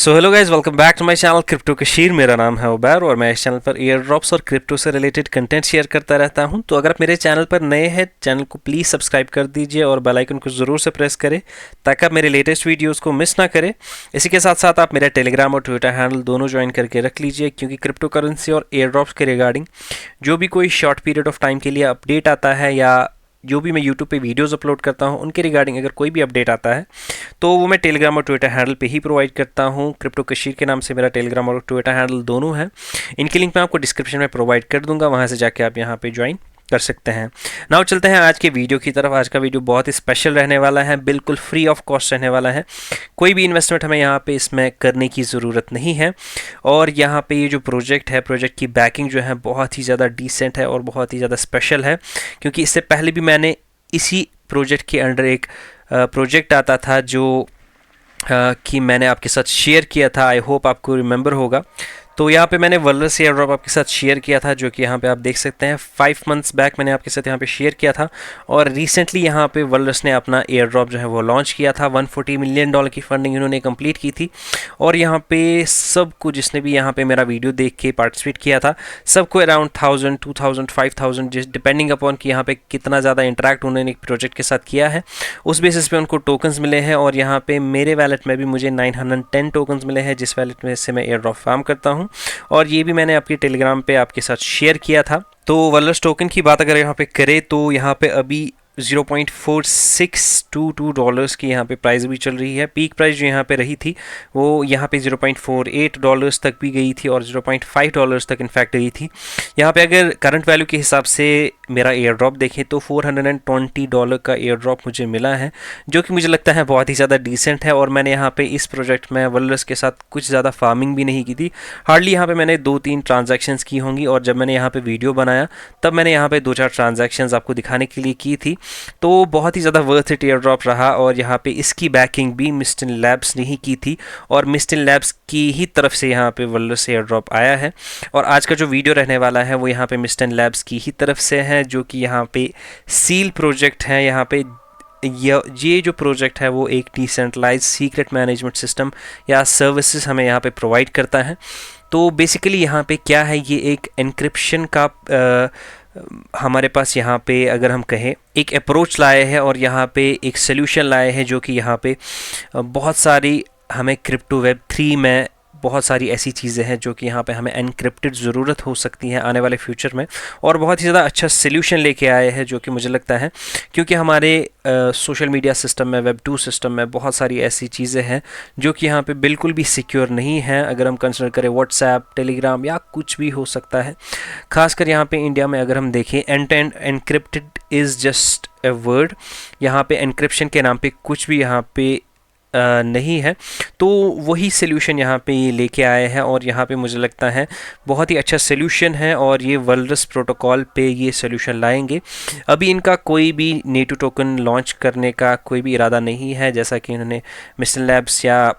So hello guys, welcome back to my channel crypto Kashir. मेरा नाम है उबैर और मैं इस चैनल पर एयर ड्रॉप्स और क्रिप्टो से रिलेटेड कंटेंट शेयर करता रहता हूं। तो अगर आप मेरे चैनल पर नए हैं, चैनल को प्लीज़ सब्सक्राइब कर दीजिए और बेल आइकन को ज़रूर से प्रेस करें ताकि आप मेरे लेटेस्ट वीडियोज़ को मिस ना करें। इसी के साथ साथ आप मेरा टेलीग्राम और ट्विटर हैंडल दोनों ज्वाइन करके रख लीजिए, क्योंकि क्रिप्टो करेंसी और एयर ड्रॉप्स के रिगार्डिंग जो भी कोई शॉर्ट पीरियड ऑफ टाइम के लिए अपडेट आता है या जो भी मैं यूट्यूब पे वीडियोस अपलोड करता हूँ उनके रिगार्डिंग अगर कोई भी अपडेट आता है तो वो मैं टेलीग्राम और ट्विटर हैंडल पे ही प्रोवाइड करता हूँ। क्रिप्टो कशीर के नाम से मेरा टेलीग्राम और ट्विटर हैंडल दोनों हैं। इनकी लिंक मैं आपको डिस्क्रिप्शन में प्रोवाइड कर दूंगा, वहाँ से जाके आप यहाँ पे ज्वाइन कर सकते हैं। नाउ चलते हैं आज के वीडियो की तरफ। आज का वीडियो बहुत ही स्पेशल रहने वाला है, बिल्कुल फ्री ऑफ कॉस्ट रहने वाला है। कोई भी इन्वेस्टमेंट हमें यहाँ पे इसमें करने की ज़रूरत नहीं है। और यहाँ पे ये जो प्रोजेक्ट है, प्रोजेक्ट की बैकिंग जो है बहुत ही ज़्यादा डिसेंट है और बहुत ही ज़्यादा स्पेशल है, क्योंकि इससे पहले भी मैंने इसी प्रोजेक्ट के अंडर एक प्रोजेक्ट आता था जो कि मैंने आपके साथ शेयर किया था। आई होप आपको रिमेंबर होगा। तो यहाँ पे मैंने वल्रस एयर ड्रॉप आपके साथ शेयर किया था, जो कि यहाँ पे आप देख सकते हैं 5 मंथ्स बैक मैंने आपके साथ यहाँ पे शेयर किया था। और रिसेंटली यहाँ पे वल्रस ने अपना एयर ड्रॉप जो है वो लॉन्च किया था। $140 मिलियन की फंडिंग इन्होंने कंप्लीट की थी। और यहाँ पे सबको, जिसने भी यहाँ पे मेरा वीडियो देख के पार्टिसिपेट किया था, सबको अराउंड 1000, 2000, 5000 जिस डिपेंडिंग अपॉन कि यहाँ पे कितना ज़्यादा इंटरेक्ट उन्होंने प्रोजेक्ट के साथ किया है उस बेसिस पे उनको टोकन्स मिले हैं। और यहाँ पे मेरे वैलेट में भी मुझे 910 टोकन्स मिले हैं, जिस वैलेट में से मैं एयर ड्रॉप फार्म करता हूँ। और ये भी मैंने आपके टेलीग्राम पे आपके साथ शेयर किया था। तो वल्रस टोकन की बात अगर यहाँ पे करें तो यहाँ पे अभी $0.4622 की यहाँ पे प्राइस भी चल रही है। पीक प्राइस जो यहाँ पे रही थी वो यहाँ पे $0.48 तक भी गई थी और $0.5 तक इनफैक्ट गई थी। यहाँ पे अगर करंट वैल्यू के हिसाब से मेरा एयर ड्रॉप देखें तो $420 का एयर ड्रॉप मुझे मिला है, जो कि मुझे लगता है बहुत ही ज़्यादा डिसेंट है। और मैंने यहाँ पे इस प्रोजेक्ट में वल्रस के साथ कुछ ज़्यादा फार्मिंग भी नहीं की थी। हार्डली यहाँ पे मैंने 2-3 ट्रांजैक्शंस की होंगी। और जब मैंने यहाँ पे वीडियो बनाया तब मैंने यहाँ पे 2-4 ट्रांजैक्शंस आपको दिखाने के लिए की थी। तो बहुत ही ज़्यादा वर्थ इट एयर ड्रॉप रहा। और यहाँ पे इसकी बैकिंग भी मिस्टिन लैब्स ने ही की थी और मिस्टिन लैब्स की ही तरफ से यहाँ पे वल्रस एयर ड्रॉप आया है। और आज का जो वीडियो रहने वाला है वो यहाँ पे मिस्टिन लैब्स की ही तरफ से है, जो कि यहाँ पे सील प्रोजेक्ट है। यहाँ पे ये जो प्रोजेक्ट है वो एक डिसेंट्रलाइज्ड सीक्रेट मैनेजमेंट सिस्टम या सर्विसेज हमें यहाँ पे प्रोवाइड करता है। तो बेसिकली यहाँ पे क्या है, ये एक एनक्रिप्शन का हमारे पास यहाँ पे अगर हम कहें एक अप्रोच लाए हैं और यहाँ पे एक सोल्यूशन लाए हैं, जो कि यहाँ पे बहुत सारी हमें क्रिप्टो वेब 3 में बहुत सारी ऐसी चीज़ें हैं जो कि यहाँ पे हमें एनक्रिप्टेड ज़रूरत हो सकती हैं आने वाले फ्यूचर में। और बहुत ही ज़्यादा अच्छा सोल्यूशन लेके आए हैं, जो कि मुझे लगता है क्योंकि हमारे सोशल मीडिया सिस्टम में, वेब 2 सिस्टम में बहुत सारी ऐसी चीज़ें हैं जो कि यहाँ पे बिल्कुल भी सिक्योर नहीं हैं। अगर हम कंसिडर करें व्हाट्सएप, टेलीग्राम या कुछ भी हो सकता है। खासकर यहाँ पे इंडिया में अगर हम देखें, end to end encrypted is just a word. यहाँ पे एनक्रिप्शन के नाम पे कुछ भी यहाँ पे नहीं है। तो वही सोल्यूशन यहाँ पे ये लेके आए हैं और यहाँ पे मुझे लगता है बहुत ही अच्छा सोल्यूशन है। और ये वल्रस प्रोटोकॉल पे ये सोल्यूशन लाएंगे। अभी इनका कोई भी नेटिव टोकन लॉन्च करने का कोई भी इरादा नहीं है, जैसा कि इन्होंने मिस्टिन लैब्स या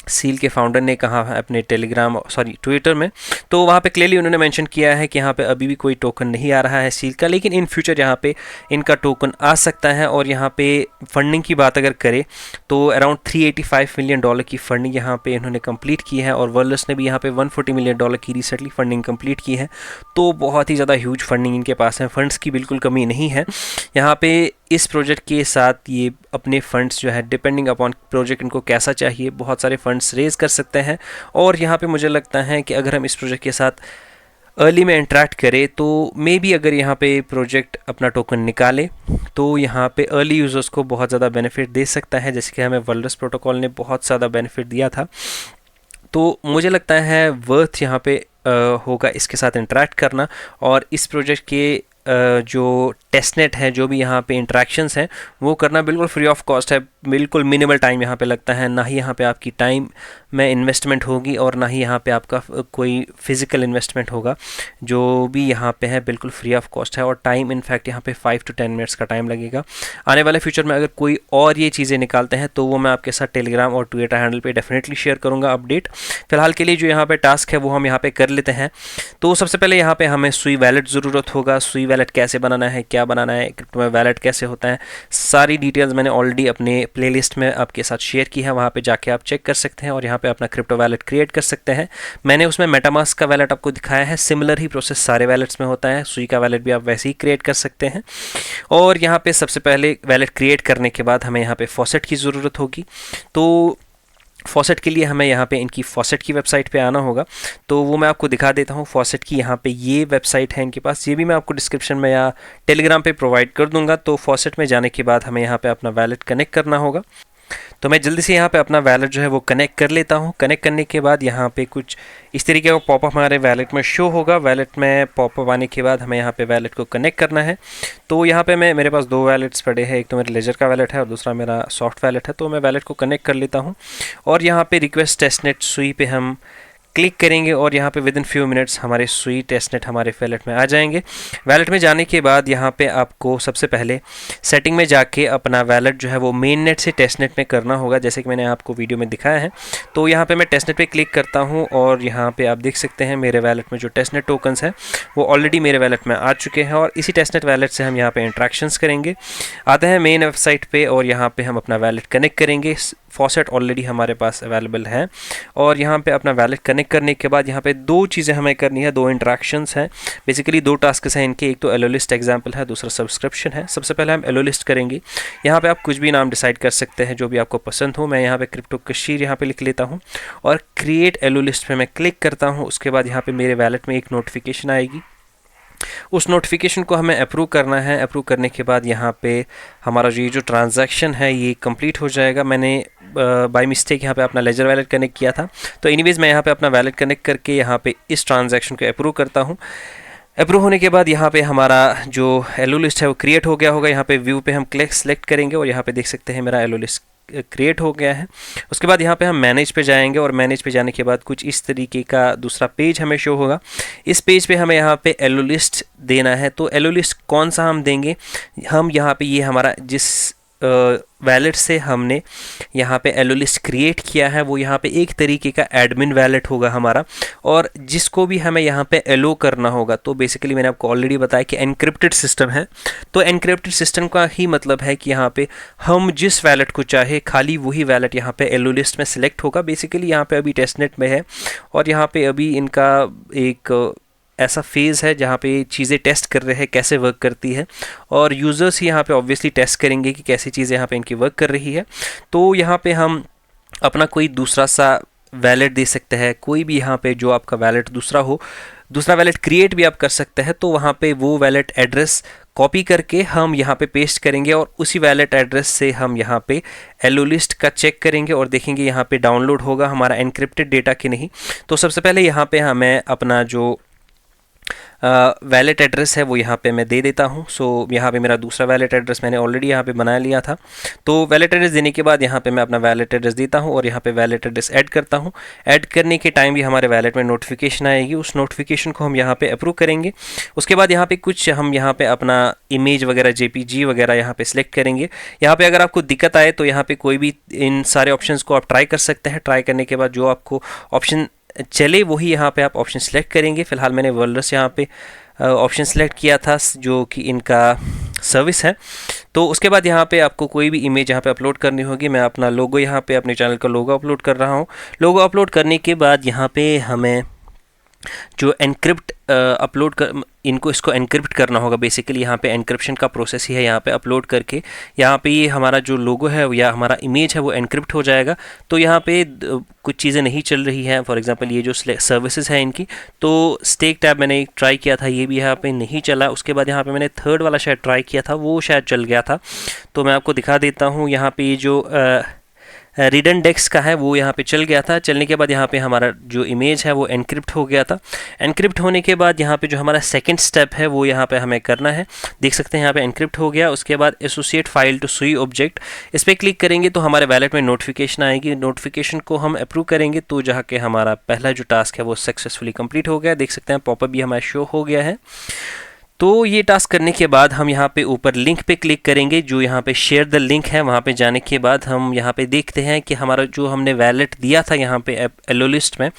सील के फाउंडर ने कहा है अपने ट्विटर में। तो वहाँ पे क्लियरली उन्होंने मेंशन किया है कि यहाँ पे अभी भी कोई टोकन नहीं आ रहा है सील का, लेकिन इन फ्यूचर यहाँ पे इनका टोकन आ सकता है। और यहाँ पे फंडिंग की बात अगर करें तो अराउंड $385 मिलियन की फंडिंग यहाँ पे इन्होंने कंप्लीट की है। और वल्रस ने भी यहाँ पे $140 मिलियन की रिसेंटली फंडिंग कंप्लीट की है। तो बहुत ही ज़्यादा ह्यूज फंडिंग इनके पास है, फंड्स की बिल्कुल कमी नहीं है। यहाँ पे इस प्रोजेक्ट के साथ ये अपने फंड्स जो है डिपेंडिंग अपॉन प्रोजेक्ट इनको कैसा चाहिए, बहुत सारे फंड्स रेज कर सकते हैं। और यहाँ पे मुझे लगता है कि अगर हम इस प्रोजेक्ट के साथ अर्ली में इंटरेक्ट करें तो मे बी अगर यहाँ पे प्रोजेक्ट अपना टोकन निकाले तो यहाँ पे अर्ली यूज़र्स को बहुत ज़्यादा बेनिफिट दे सकता है, जैसे कि हमें वल्रस प्रोटोकॉल ने बहुत ज़्यादा बेनिफिट दिया था। तो मुझे लगता है वर्थ यहाँ पे होगा इसके साथ इंटरेक्ट करना। और इस प्रोजेक्ट के जो टेस्टनेट है, जो भी यहाँ पे इंट्रैक्शंस हैं वो करना बिल्कुल फ्री ऑफ कॉस्ट है। बिल्कुल मिनिमल टाइम यहाँ पे लगता है, ना ही यहाँ पे आपकी टाइम में इन्वेस्टमेंट होगी और ना ही यहाँ पे आपका कोई फिज़िकल इन्वेस्टमेंट होगा। जो भी यहाँ पे है बिल्कुल फ्री ऑफ कॉस्ट है। और टाइम इनफैक्ट यहाँ पे 5 to 10 मिनट्स का टाइम लगेगा। आने वाले फ्यूचर में अगर कोई और ये चीज़ें निकालते हैं तो वो मैं आपके साथ टेलीग्राम और ट्विटर हैंडल पे डेफिनेटली शेयर करूँगा अपडेट। फिलहाल के लिए जो यहाँ पे टास्क है वो हम यहाँ पे कर लेते हैं। तो सबसे पहले यहाँ पे हमें सुई वैलेट ज़रूरत होगा। सुई वैलेट कैसे बनाना है, क्या बनाना है, क्रिप्टो में वैलेट कैसे होता है, सारी डिटेल्स मैंने ऑलरेडी अपने प्लेलिस्ट में आपके साथ शेयर की है, वहाँ पे जाके आप चेक कर सकते हैं और यहाँ पे अपना क्रिप्टो वैलेट क्रिएट कर सकते हैं। मैंने उसमें मेटामास्क का वैलेट आपको दिखाया है, सिमिलर ही प्रोसेस सारे वैलेट्स में होता है। सुई का वैलेट भी आप वैसे ही क्रिएट कर सकते हैं। और यहाँ पे सबसे पहले वैलेट क्रिएट करने के बाद हमें यहाँ पे फॉसेट की ज़रूरत होगी। तो फॉसेट के लिए हमें यहाँ पे इनकी फॉसेट की वेबसाइट पे आना होगा, तो वो मैं आपको दिखा देता हूँ। फॉसेट की यहाँ पे ये वेबसाइट है इनके पास, ये भी मैं आपको डिस्क्रिप्शन में या टेलीग्राम पे प्रोवाइड कर दूंगा। तो फॉसेट में जाने के बाद हमें यहाँ पे अपना वैलेट कनेक्ट करना होगा। तो मैं जल्दी से यहाँ पे अपना वैलेट जो है वो कनेक्ट कर लेता हूँ। कनेक्ट करने के बाद यहाँ पे कुछ इस तरीके का पॉपअप हमारे वैलेट में शो होगा। वैलेट में पॉपअप आने के बाद हमें यहाँ पे वैलेट को कनेक्ट करना है। तो यहाँ पे मेरे पास दो वैलेट्स पड़े हैं, एक तो मेरे लेजर का वैलेट है और दूसरा मेरा सॉफ्ट वैलेट है। तो मैं वैलेट को कनेक्ट कर लेता हूँ और यहाँ पे रिक्वेस्ट टेस्टनेट सुई पे हम क्लिक करेंगे और यहाँ पे विद इन फ्यू मिनट्स हमारे सुई टेस्टनेट हमारे वैलेट में आ जाएंगे। वैलेट में जाने के बाद यहाँ पे आपको सबसे पहले सेटिंग में जाके अपना वैलेट जो है वो मेन नेट से टेस्टनेट में करना होगा, जैसे कि मैंने आपको वीडियो में दिखाया है। तो यहाँ पे मैं टेस्टनेट पे क्लिक करता हूँ और यहाँ पे आप देख सकते हैं मेरे वैलेट में जो टेस्टनेट टोकन्स हैं वो ऑलरेडी मेरे वैलेट में आ चुके हैं और इसी टेस्टनेट वैलेट से हम यहाँ पे इंट्रैक्शंस करेंगे। आते हैं मेन वेबसाइट पे और यहाँ पे हम अपना वैलेट कनेक्ट करेंगे। फॉसेट ऑलरेडी हमारे पास अवेलेबल है और यहाँ पे अपना वैलेट कनेक्ट करने के बाद यहाँ पे दो चीज़ें हमें करनी है, दो इंट्रैक्शंस हैं, बेसिकली दो टास्क हैं इनके। एक तो एलो लिस्ट एग्जाम्पल है, दूसरा सब्सक्रिप्शन है। सबसे पहले हम एलो लिस्ट करेंगे। यहाँ पे आप कुछ भी नाम डिसाइड कर सकते हैं जो भी आपको पसंद हो। मैं यहाँ पे क्रिप्टो कशीर यहाँ पे लिख लेता हूँ और क्रिएट एलो लिस्ट पे मैं क्लिक करता हूँ। उसके बाद यहाँ पे मेरे वैलेट में एक नोटिफिकेशन आएगी, उस नोटिफिकेशन को हमें अप्रूव करना है। अप्रूव करने के बाद यहाँ पे हमारा जो ट्रांजैक्शन है ये कंप्लीट हो जाएगा। मैंने बाय मिस्टेक यहाँ पे अपना लेजर वैलेट कनेक्ट किया था, तो एनीवेज मैं यहाँ पे अपना वैलेट कनेक्ट करके यहाँ पे इस ट्रांजैक्शन को अप्रूव करता हूँ। अप्रूव होने के बाद यहाँ पे हमारा जो एलो लिस्ट है वो क्रिएट हो गया होगा। यहाँ पे व्यू पे हम क्लिक सेलेक्ट करेंगे और यहाँ पे देख सकते हैं मेरा एलो लिस्ट क्रिएट हो गया है। उसके बाद यहाँ पे हम मैनेज पे जाएंगे और मैनेज पे जाने के बाद कुछ इस तरीके का दूसरा पेज हमें शो होगा। इस पेज पे हमें यहाँ पे एलो लिस्ट देना है। तो एलो लिस्ट कौन सा हम देंगे, हम यहाँ पे ये हमारा जिस वैलेट से हमने यहाँ पे एलो लिस्ट क्रिएट किया है वो यहाँ पे एक तरीके का एडमिन वैलेट होगा हमारा, और जिसको भी हमें यहाँ पे एलो करना होगा। तो बेसिकली मैंने आपको ऑलरेडी बताया कि एनक्रिप्टेड सिस्टम है, तो एनक्रिप्टेड सिस्टम का ही मतलब है कि यहाँ पे हम जिस वैलेट को चाहे खाली वही वैलेट यहाँ पे एलो लिस्ट में सिलेक्ट होगा। बेसिकली यहाँ पे अभी टेस्टनेट में है और यहाँ पे अभी इनका एक ऐसा फेज़ है जहाँ पे चीज़ें टेस्ट कर रहे हैं कैसे वर्क करती है, और यूज़र्स ही यहाँ पे ऑब्वियसली टेस्ट करेंगे कि कैसी चीज़ें यहाँ पे इनकी वर्क कर रही है। तो यहाँ पे हम अपना कोई दूसरा सा वैलेट दे सकते हैं, कोई भी यहाँ पे जो आपका वैलेट दूसरा हो, दूसरा वैलेट क्रिएट भी आप कर सकते हैं। तो वहाँ पे वो वैलेट एड्रेस कॉपी करके हम यहाँ पे पेस्ट करेंगे और उसी वैलेट एड्रेस से हम यहाँ पे एलो लिस्ट का चेक करेंगे और देखेंगे यहाँ पे डाउनलोड होगा हमारा एनक्रिप्टेड डेटा कि नहीं। तो सबसे पहले यहाँ पे हमें अपना जो वैलेट एड्रेस है वो यहाँ पे मैं दे देता हूँ। सो यहाँ पे मेरा दूसरा वैलेट एड्रेस मैंने ऑलरेडी यहाँ पे बना लिया था। तो वैलेट एड्रेस देने के बाद यहाँ पे मैं अपना वैलेट एड्रेस देता हूँ और यहाँ पे वैलेट एड्रेस ऐड करता हूँ। ऐड करने के टाइम भी हमारे वैलेट में नोटिफिकेशन आएगी, उस नोटिफिकेशन को हम यहाँ पे अप्रूव करेंगे। उसके बाद यहाँ पे कुछ हम यहाँ पे अपना इमेज वगैरह JPG वगैरह यहाँ पे सिलेक्ट करेंगे। यहाँ पे अगर आपको दिक्कत आए तो यहाँ पे कोई भी इन सारे ऑप्शंस को आप ट्राई कर सकते हैं। ट्राई करने के बाद जो आपको ऑप्शन चले वही यहाँ पे आप ऑप्शन सेलेक्ट करेंगे। फिलहाल मैंने वर्ल्डस यहाँ पे ऑप्शन सेलेक्ट किया था जो कि इनका सर्विस है। तो उसके बाद यहाँ पे आपको कोई भी इमेज यहाँ पे अपलोड करनी होगी। मैं अपना लोगो यहाँ पे अपने चैनल का लोगो अपलोड कर रहा हूँ। लोगो अपलोड करने के बाद यहाँ पे हमें जो एनक्रिप्ट अपलोड कर इसको एनक्रिप्ट करना होगा। बेसिकली यहाँ पे एनक्रिप्शन का प्रोसेस ही है। यहाँ पे अपलोड करके यहाँ पे ये हमारा जो लोगो है या हमारा इमेज है वो एनक्रिप्ट हो जाएगा। तो यहाँ पे कुछ चीज़ें नहीं चल रही हैं। फॉर एग्जांपल ये जो सर्विसेज है इनकी, तो स्टेक टैब मैंने ट्राई किया था, ये भी यहाँ पे नहीं चला। उसके बाद यहाँ पे मैंने थर्ड वाला शायद ट्राई किया था, वो शायद चल गया था। तो मैं आपको दिखा देता हूँ। यहाँ पे ये जो रिडनडेक्स का है वो यहाँ पे चल गया था। चलने के बाद यहाँ पे हमारा जो इमेज है वो एनक्रिप्ट हो गया था। एनक्रिप्ट होने के बाद यहाँ पे जो हमारा सेकंड स्टेप है वो यहाँ पे हमें करना है। देख सकते हैं यहाँ पे एनक्रिप्ट हो गया। उसके बाद एसोसिएट फाइल टू सुई ऑब्जेक्ट, इस पर क्लिक करेंगे तो हमारे वैलेट में नोटिफिकेशन आएगी। नोटिफिकेशन को हम अप्रूव करेंगे तो जहाँ के हमारा पहला जो टास्क है वो सक्सेसफुली कंप्लीट हो गया। देख सकते हैं पॉपअप भी हमारा शो हो गया है। तो ये टास्क करने के बाद हम यहाँ पे ऊपर लिंक पे क्लिक करेंगे, जो यहाँ पे शेयर द लिंक है। वहाँ पे जाने के बाद हम यहाँ पे देखते हैं कि हमारा जो हमने वैलेट दिया था यहाँ पे एलो लिस्ट में,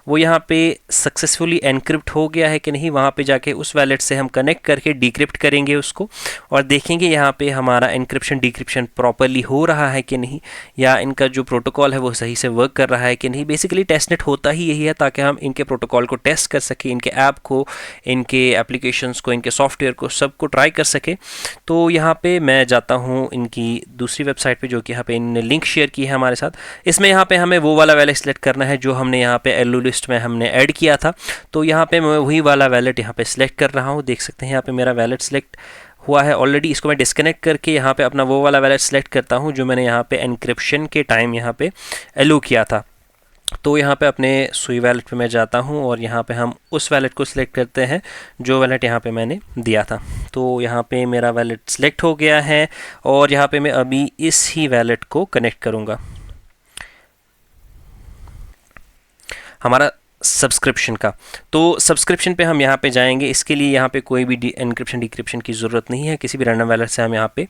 वो यहाँ पे सक्सेसफुली एनक्रिप्ट हो गया है कि नहीं। वहाँ पे जाके उस वैलेट से हम कनेक्ट करके डिक्रिप्ट करेंगे उसको और देखेंगे यहाँ पे हमारा एनक्रिप्शन डिक्रिप्शन प्रॉपरली हो रहा है कि नहीं, या इनका जो प्रोटोकॉल है वो सही से वर्क कर रहा है कि नहीं। बेसिकली टेस्टनेट होता ही यही है ताकि हम इनके प्रोटोकॉल को टेस्ट कर सकें, इनके ऐप को, इनके एप्लीकेशंस को, इनके सॉफ्टवेयर को, सबको ट्राई कर सके। तो यहाँ पे मैं जाता हूँ इनकी दूसरी वेबसाइट पे, जो कि यहाँ पे इन्होंने लिंक शेयर की है हमारे साथ। इसमें यहाँ पे हमें वो वाला वैलेट सेलेक्ट करना है जो हमने यहाँ पे एलो लिस्ट में हमने ऐड किया था। तो यहाँ पे मैं वही वाला वैलेट यहाँ पे सिलेक्ट कर रहा हूँ। देख सकते हैं यहाँ पे मेरा वैलेट सिलेक्ट हुआ है ऑलरेडी। इसको मैं डिस्कनेक्ट करके यहाँ पे अपना वो वाला वैलेट सेलेक्ट करता हूँ जो मैंने यहाँ पे एनक्रिप्शन के टाइम यहाँ पे एलो किया था। तो यहाँ पे अपने सुई वैलेट पे मैं जाता हूँ और यहाँ पे हम उस वैलेट को सिलेक्ट करते हैं जो वैलेट यहाँ पे मैंने दिया था। तो यहाँ पे मेरा वैलेट सिलेक्ट हो गया है और यहाँ पे मैं अभी इस ही वैलेट को कनेक्ट करूँगा हमारा सब्सक्रिप्शन का। तो सब्सक्रिप्शन पे हम यहाँ पे जाएंगे। इसके लिए यहाँ पे कोई भी एनक्रिप्शन डिक्रिप्शन की ज़रूरत नहीं है, किसी भी रैंडम वैलेट से हम यहाँ पे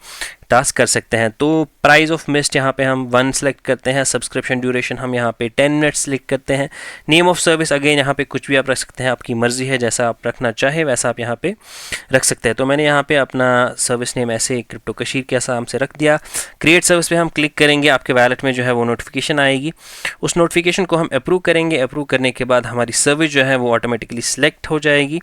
टास्क कर सकते हैं। तो प्राइस ऑफ मिस्ट यहाँ पे हम 1 सेलेक्ट करते हैं। सब्सक्रिप्शन ड्यूरेशन हम यहाँ पे 10 मिनट्स सेलेक्ट करते हैं। नेम ऑफ सर्विस अगेन यहाँ पे कुछ भी आप रख सकते हैं, आपकी मर्ज़ी है, जैसा आप रखना चाहे वैसा आप यहाँ पे रख सकते हैं। तो मैंने यहाँ पे अपना सर्विस नेम ऐसे क्रिप्टो कशीर के नाम से रख दिया। क्रिएट सर्विस पे हम क्लिक करेंगे, आपके वैलेट में जो है वो नोटिफिकेशन आएगी। उस नोटिफिकेशन को हम अप्रूव करेंगे। अप्रूव करने के बाद हमारी सर्विस जो है वो ऑटोमेटिकली सिलेक्ट हो जाएगी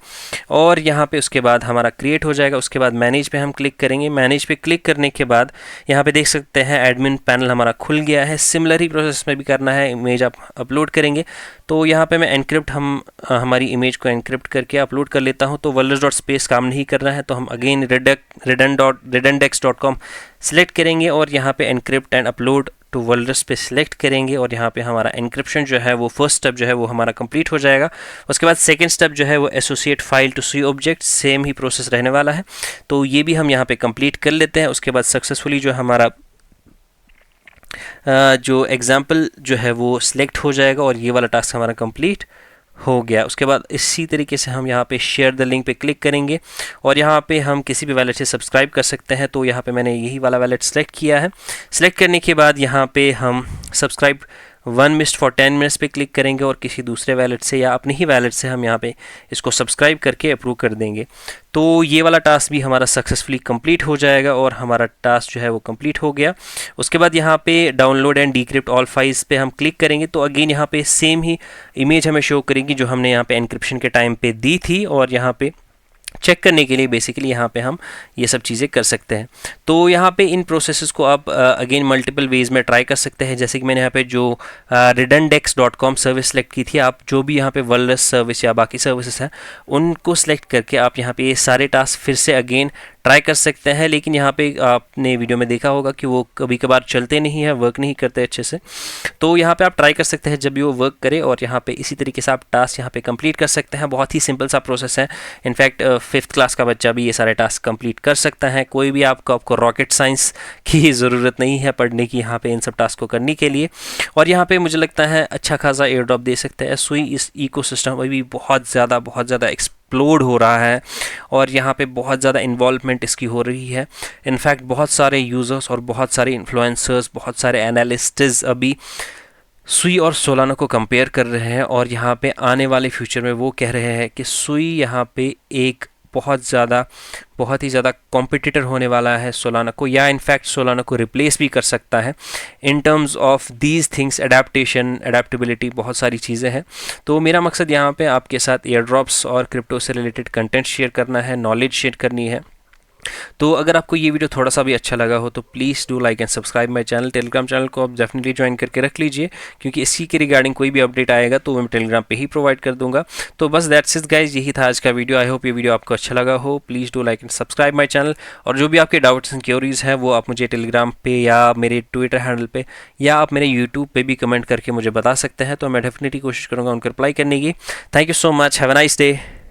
और यहाँ पे उसके बाद हमारा क्रिएट हो जाएगा। उसके बाद मैनेज पे हम क्लिक करेंगे। मैनेज पे क्लिक करने के बाद यहाँ पे देख सकते हैं एडमिन पैनल हमारा खुल गया है। सिमिलर ही प्रोसेस में भी करना है, इमेज आप अपलोड करेंगे। तो यहाँ पे मैं एनक्रिप्ट हमारी इमेज को एनक्रिप्ट करके अपलोड कर लेता हूँ। तो walrus.space काम नहीं कर रहा है, तो हम अगेन redendex.com सेलेक्ट करेंगे और यहाँ पे एनक्रिप्ट एंड अपलोड टू वल्रस पे सिलेक्ट करेंगे और यहाँ पे हमारा एनक्रिप्शन जो है वो फर्स्ट स्टेप जो है वो हमारा कंप्लीट हो जाएगा। उसके बाद सेकंड स्टेप जो है वो एसोसिएट फाइल टू सुई ऑब्जेक्ट, सेम ही प्रोसेस रहने वाला है। तो ये भी हम यहाँ पे कंप्लीट कर लेते हैं। उसके बाद सक्सेसफुली जो हमारा जो एग्जाम्पल जो है वो सिलेक्ट हो जाएगा और ये वाला टास्क हमारा कंप्लीट हो गया। उसके बाद इसी तरीके से हम यहाँ पे शेयर द लिंक पे क्लिक करेंगे और यहाँ पे हम किसी भी वैलेट से सब्सक्राइब कर सकते हैं। तो यहाँ पे मैंने यही वाला वैलेट सेलेक्ट किया है। सेलेक्ट करने के बाद यहाँ पे हम सब्सक्राइब 1 मिस्ट फॉर 10 मिनट्स पे क्लिक करेंगे और किसी दूसरे वैलेट से या अपने ही वैलेट से हम यहाँ पे इसको सब्सक्राइब करके अप्रूव कर देंगे। तो ये वाला टास्क भी हमारा सक्सेसफुली कंप्लीट हो जाएगा और हमारा टास्क जो है वो कंप्लीट हो गया। उसके बाद यहाँ पे download and decrypt all files पे हम क्लिक करेंगे। तो अगेन यहाँ पे सेम ही इमेज हमें शो करेगी जो हमने यहाँ पे एनक्रिप्शन के टाइम पे दी थी और यहाँ पे चेक करने के लिए बेसिकली यहाँ पे हम ये सब चीज़ें कर सकते हैं। तो यहाँ पे इन प्रोसेसेस को आप अगेन मल्टीपल वेज में ट्राई कर सकते हैं। जैसे कि मैंने यहाँ पे जो redendex.com सर्विस सेलेक्ट की थी, आप जो भी यहाँ पे वल्रस सर्विस या बाकी सर्विसेज हैं उनको सेलेक्ट करके आप यहाँ पे ये सारे टास्क फिर से अगेन ट्राई कर सकते हैं। लेकिन यहाँ पे आपने वीडियो में देखा होगा कि वो कभी कभार चलते नहीं है, वर्क नहीं करते अच्छे से। तो यहाँ पे आप ट्राई कर सकते हैं जब भी वो वर्क करे और यहाँ पे इसी तरीके से आप टास्क यहाँ पे कंप्लीट कर सकते हैं। बहुत ही सिंपल सा प्रोसेस है। इनफैक्ट 5th क्लास का बच्चा भी ये सारे टास्क कंप्लीट कर सकता है। कोई भी आपको रॉकेट साइंस की ज़रूरत नहीं है पढ़ने की यहाँ पे इन सब टास्क को करने के लिए। और यहाँ पे मुझे लगता है अच्छा खासा एयर ड्रॉप दे सकते हैं। सुई इस इकोसिस्टम अभी बहुत ज़्यादा एक्सप्लोड हो रहा है और यहाँ पे बहुत ज़्यादा इन्वॉल्वमेंट इसकी हो रही है। इनफैक्ट बहुत सारे यूज़र्स और बहुत सारे इन्फ्लुएंसर्स, बहुत सारे एनालिस्ट्स अभी सुई और सोलाना को कंपेयर कर रहे हैं और यहाँ पे आने वाले फ्यूचर में वो कह रहे हैं कि सुई यहाँ पे एक बहुत ही ज़्यादा कॉम्पिटिटर होने वाला है सोलाना को, या इनफैक्ट सोलाना को रिप्लेस भी कर सकता है in terms of these things. Adaptability, बहुत सारी चीज़ें हैं। तो मेरा मकसद यहाँ पे आपके साथ एयर ड्रॉप्स और क्रिप्टो से रिलेटेड कंटेंट शेयर करना है, नॉलेज शेयर करनी है। तो अगर आपको ये वीडियो थोड़ा सा भी अच्छा लगा हो तो please do like and subscribe my channel. Telegram channel को आप डेफिनेटली ज्वाइन करके रख लीजिए क्योंकि इसी के रिगार्डिंग कोई भी अपडेट आएगा तो मैं टेलीग्राम पे ही प्रोवाइड कर दूंगा। तो बस दैट्स इट गाइज, यही था आज का वीडियो। आई होप ये वीडियो आपको अच्छा लगा हो। Please do like and subscribe my channel और जो भी आपके डाउट्स एंड क्योरीज हैं वो आप मुझे टेलीग्राम पे या मेरे ट्विटर हैंडल पे या आप मेरे यूट्यूब पे भी कमेंट करके मुझे बता सकते हैं। तो मैं डेफिनेटली कोशिश करूँगा उनको रिप्लाई करने की। Thank you so much, have a nice day.